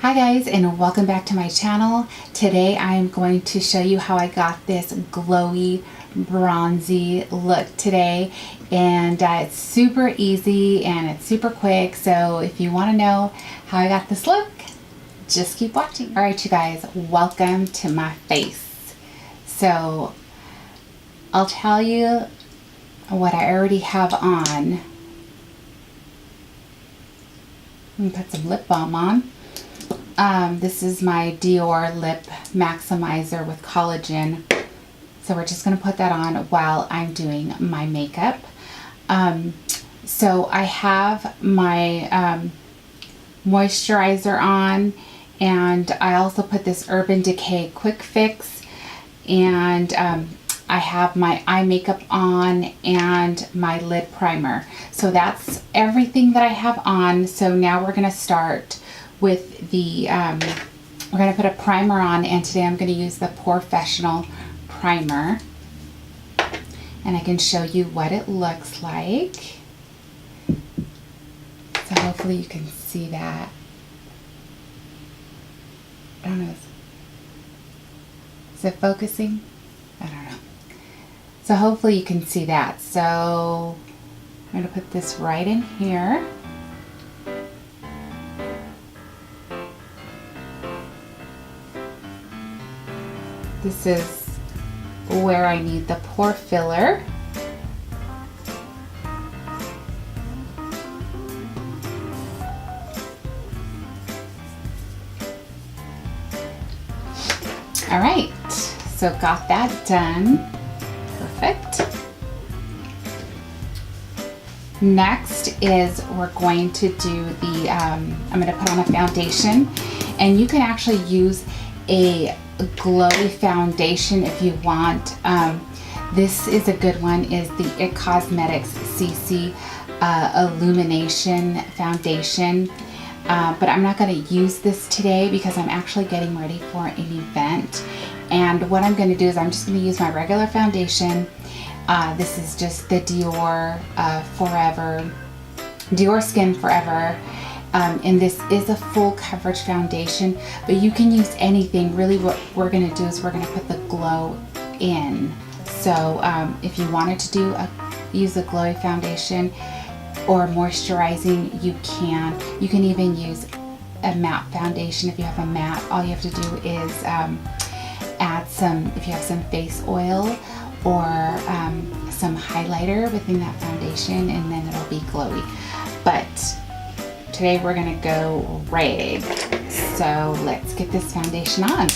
Hi guys, and welcome back to my channel. Today I am going to show you how I got this glowy bronzy look today, and it's super easy and it's super quick. So if you want to know how I got this look, just keep watching. All right, you guys, welcome to my face. So I'll tell you what I already have on. I'm gonna put some lip balm on. This is my Dior Lip Maximizer with collagen. So we're just going to put that on while I'm doing my makeup. So I have my moisturizer on, and I also put this Urban Decay Quick Fix, and I have my eye makeup on and my lid primer. So that's everything that I have on. So now we're going to start with the, we're going to put a primer on, and today I'm going to use the Professional primer, and I can show you what it looks like. So hopefully you can see that. I don't know, is it focusing? I don't know. So hopefully you can see that. So I'm going to put this right in here. This is where I need the pore filler. All right, so got that done. Perfect. Next is we're going to do the, I'm going to put on a foundation, and you can actually use a glowy foundation if you want. This is a good one, is the IT Cosmetics CC Illumination Foundation. But I'm not going to use this today because I'm actually getting ready for an event. And what I'm going to do is I'm just going to use my regular foundation. This is just the Dior Dior Skin Forever. And this is a full coverage foundation, but you can use anything. Really what we're going to do is we're going to put the glow in. So if you wanted to use a glowy foundation or moisturizing, you can. You can even use a matte foundation if you have a matte. All you have to do is add some, if you have some face oil or some highlighter within that foundation, and then it'll be glowy. But today we're going to go red. So let's get this foundation on.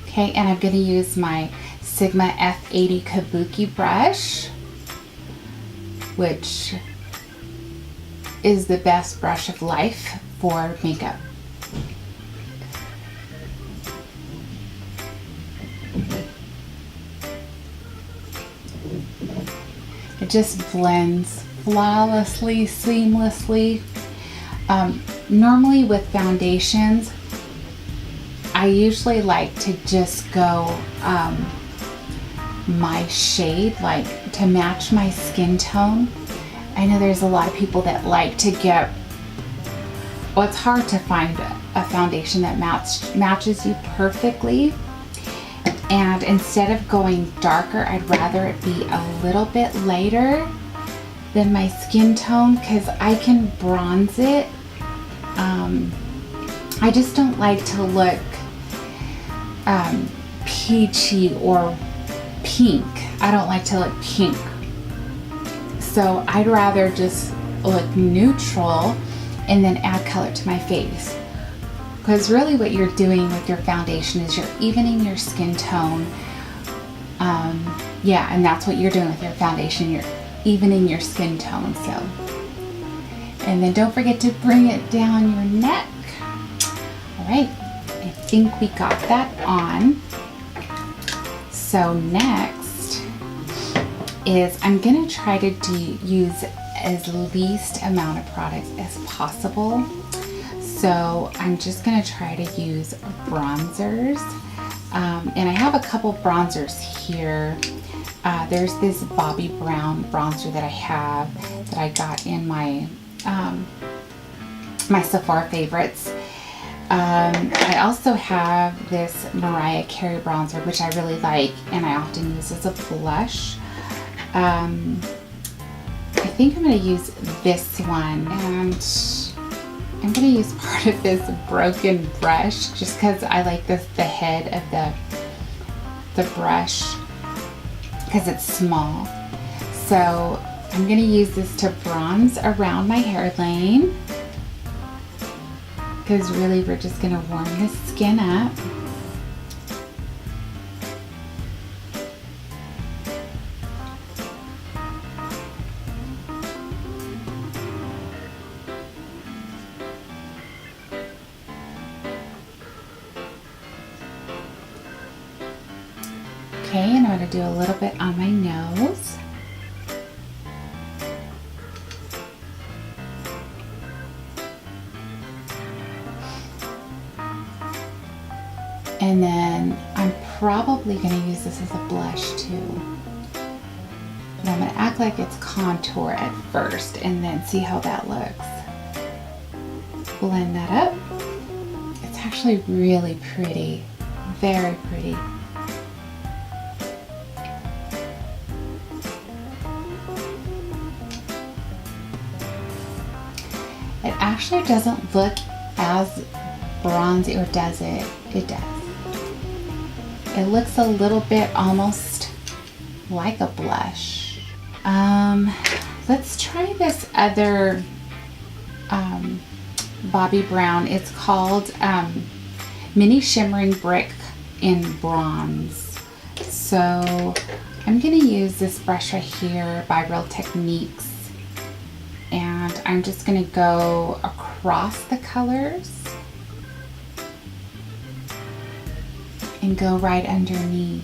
Okay, and I'm going to use my Sigma F80 Kabuki brush, which is the best brush of life for makeup. It just blends flawlessly, seamlessly. Normally with foundations, I usually like to just go my shade, like to match my skin tone. I know there's a lot of people that like to get, well, it's hard to find a foundation that matches you perfectly. And instead of going darker, I'd rather it be a little bit lighter than my skin tone, because I can bronze it. I just don't like to look peachy or pink. I don't like to look pink. So I'd rather just look neutral and then add color to my face. Because really what you're doing with your foundation is you're evening your skin tone. Yeah, and that's what you're doing with your foundation. You're evening your skin tone. So, and then don't forget to bring it down your neck. All right, I think we got that on. So next is I'm gonna try to use as least amount of products as possible. So I'm just going to try to use bronzers. And I have a couple bronzers here. There's this Bobbi Brown bronzer that I have that I got in my my Sephora favorites. I also have this Mariah Carey bronzer, which I really like and I often use as a blush. I think I'm going to use this one, and I'm going to use part of this broken brush just because I like the head of the brush because it's small. So I'm going to use this to bronze around my hairline, because really we're just going to warm the skin up. Okay, and I'm going to do a little bit on my nose. And then I'm probably going to use this as a blush too. But I'm going to act like it's contour at first and then see how that looks. Blend that up. It's actually really pretty. Very pretty. It actually doesn't look as bronzy, or does it? It does. It looks a little bit almost like a blush. Let's try this other Bobbi Brown. It's called Mini Shimmering Brick in Bronze. So I'm going to use this brush right here by Real Techniques, and I'm just going to go across the colors and go right underneath.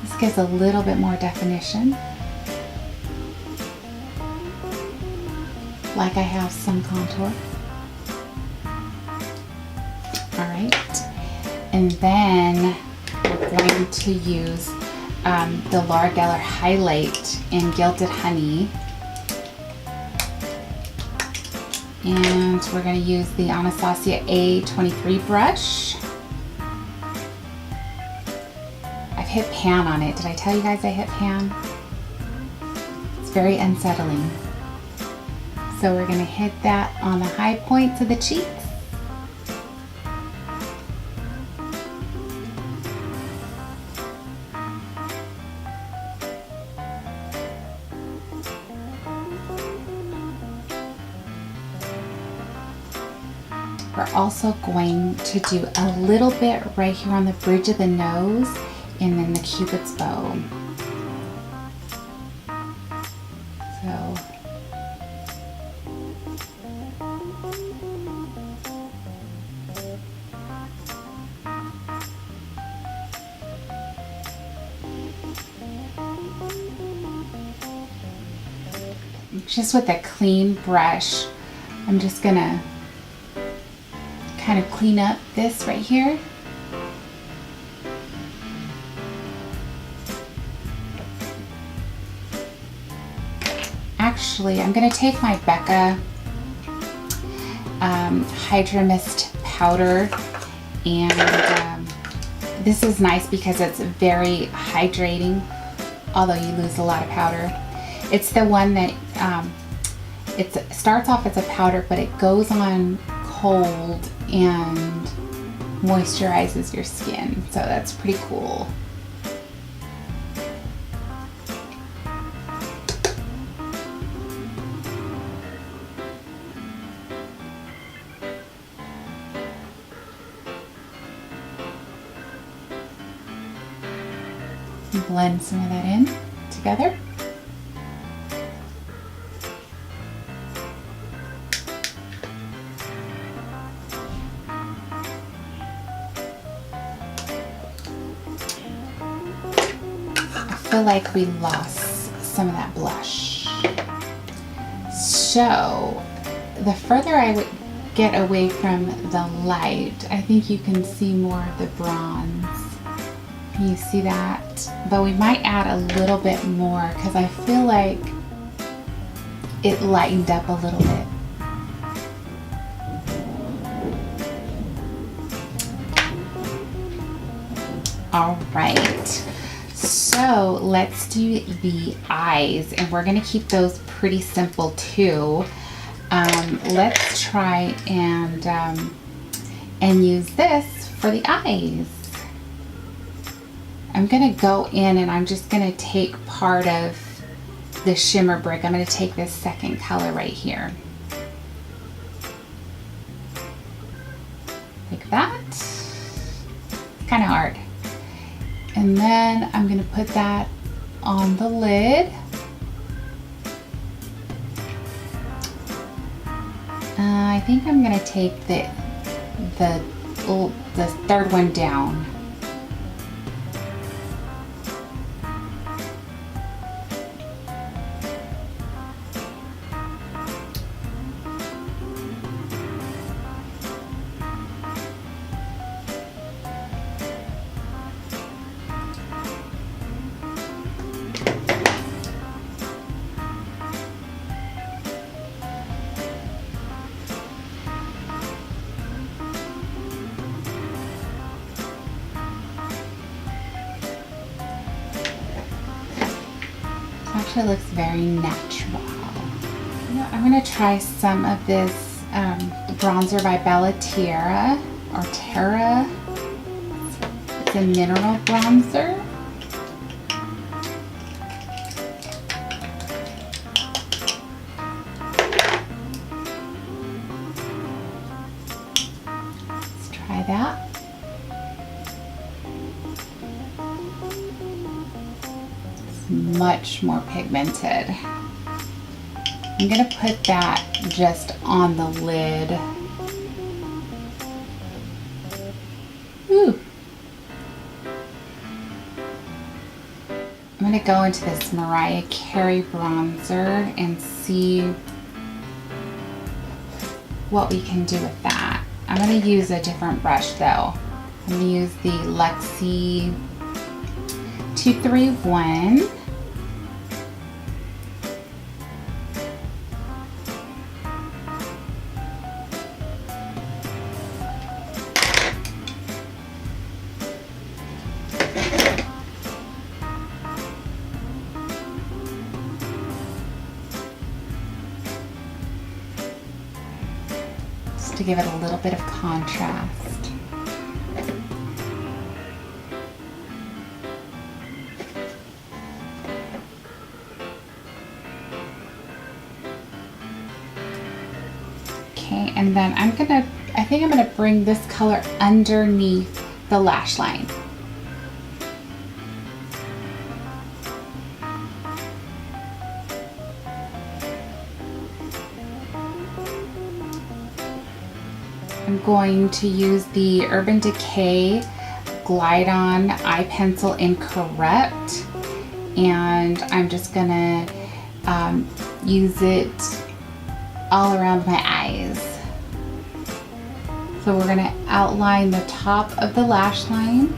This gives a little bit more definition, like I have some contour. Alright, and then we're going to use the Laura Geller Highlight in Gilded Honey. And we're going to use the Anastasia A23 brush. I've hit pan on it. Did I tell you guys I hit pan? It's very unsettling. So we're going to hit that on the high points of the cheeks. We're also going to do a little bit right here on the bridge of the nose and then the Cupid's bow. So just with a clean brush, I'm just gonna kind of clean up this right here. Actually, I'm going to take my Becca Hydra Mist powder, and this is nice because it's very hydrating, although you lose a lot of powder. It's the one that it starts off as a powder, but it goes on cold and moisturizes your skin, so that's pretty cool. Blend some of that in together. I feel like we lost some of that blush. So the further I would get away from the light, I think you can see more of the bronze. Can you see that? But we might add a little bit more because I feel like it lightened up a little bit. All right, so let's do the eyes, and we're gonna keep those pretty simple too. Let's try and use this for the eyes. I'm gonna go in and I'm just gonna take part of the shimmer brick. I'm gonna take this second color right here. Like that. Kind of hard. And then I'm gonna put that on the lid. I think I'm gonna take the third one down. Actually looks very natural. You know, I'm going to try some of this bronzer by Bella Terra, or Terra. It's a mineral bronzer. Let's try that. Much more pigmented. I'm gonna put that just on the lid. Ooh. I'm gonna go into this Mariah Carey bronzer and see what we can do with that. I'm gonna use a different brush though. I'm gonna use the Luxie 231. Just to give it a little bit of contrast. Okay, and then I think I'm gonna bring this color underneath the lash line. I'm going to use the Urban Decay Glide On Eye Pencil in Corrupt, and I'm just gonna use it all around my eyes. So we're gonna outline the top of the lash line.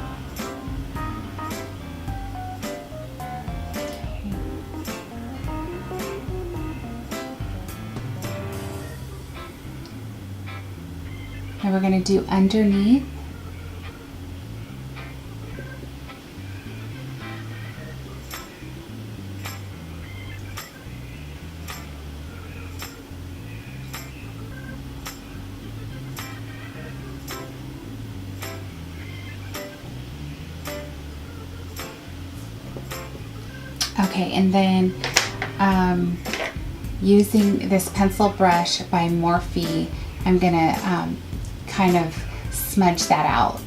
And we're going to do underneath. Okay, and then using this pencil brush by Morphe, I'm going to kind of smudge that out.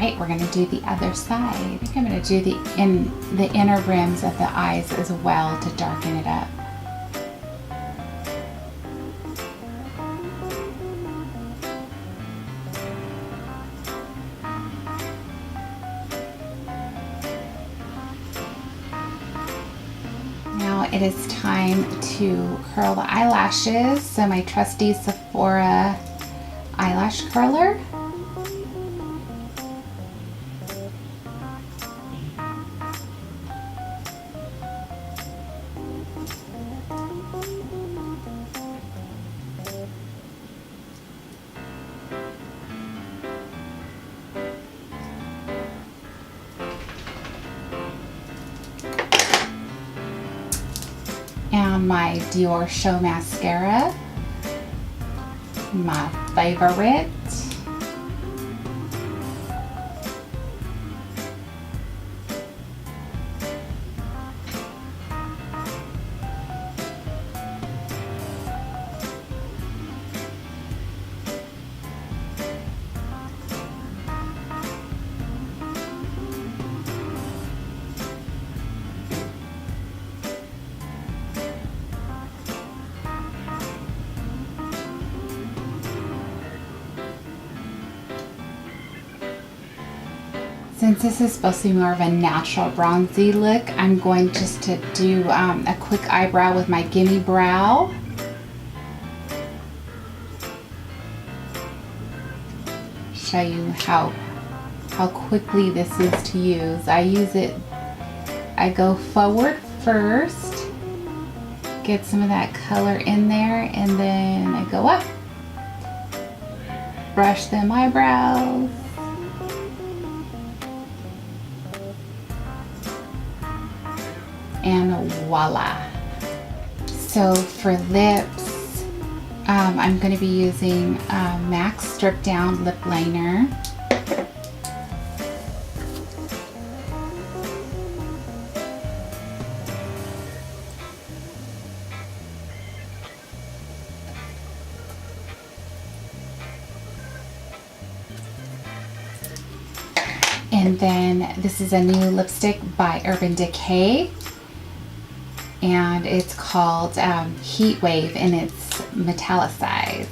right, we're gonna do the other side. I think I'm gonna do the inner rims of the eyes as well to darken it up. Now it is time to curl the eyelashes. So my trusty Sephora eyelash curler. And my Dior Show Mascara, my favorite. Since this is supposed to be more of a natural bronzy look, I'm going just to do a quick eyebrow with my Gimme Brow. Show you how quickly this is to use. I go forward first, get some of that color in there, and then I go up, brush them eyebrows. And voila. So for lips, I'm going to be using MAC Strip Down Lip Liner. And then this is a new lipstick by Urban Decay. And it's called Heat Wave, and it's metallicized.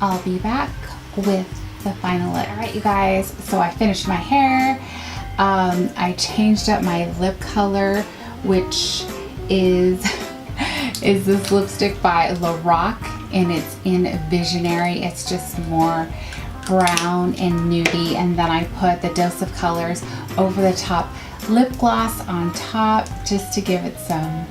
I'll be back with the final look. All right, you guys, so I finished my hair. I changed up my lip color, which is this lipstick by Lorac, and it's in Visionary. It's just more brown and nudie, and then I put the Dose of Colors over the top lip gloss on top just to give it some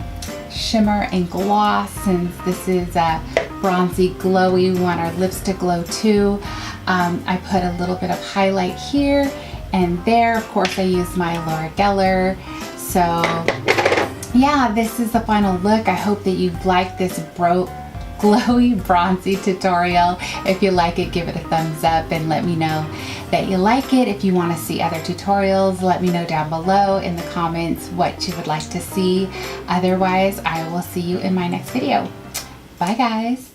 shimmer and gloss. Since this is a bronzy glowy, we want our lips to glow too. I put a little bit of highlight here and there. Of course, I used my Laura Geller. So yeah, this is the final look. I hope that you like this glowy bronzy tutorial. If you like it, give it a thumbs up and let me know that you like it. If you want to see other tutorials, let me know down below in the comments what you would like to see. Otherwise, I will see you in my next video. Bye guys.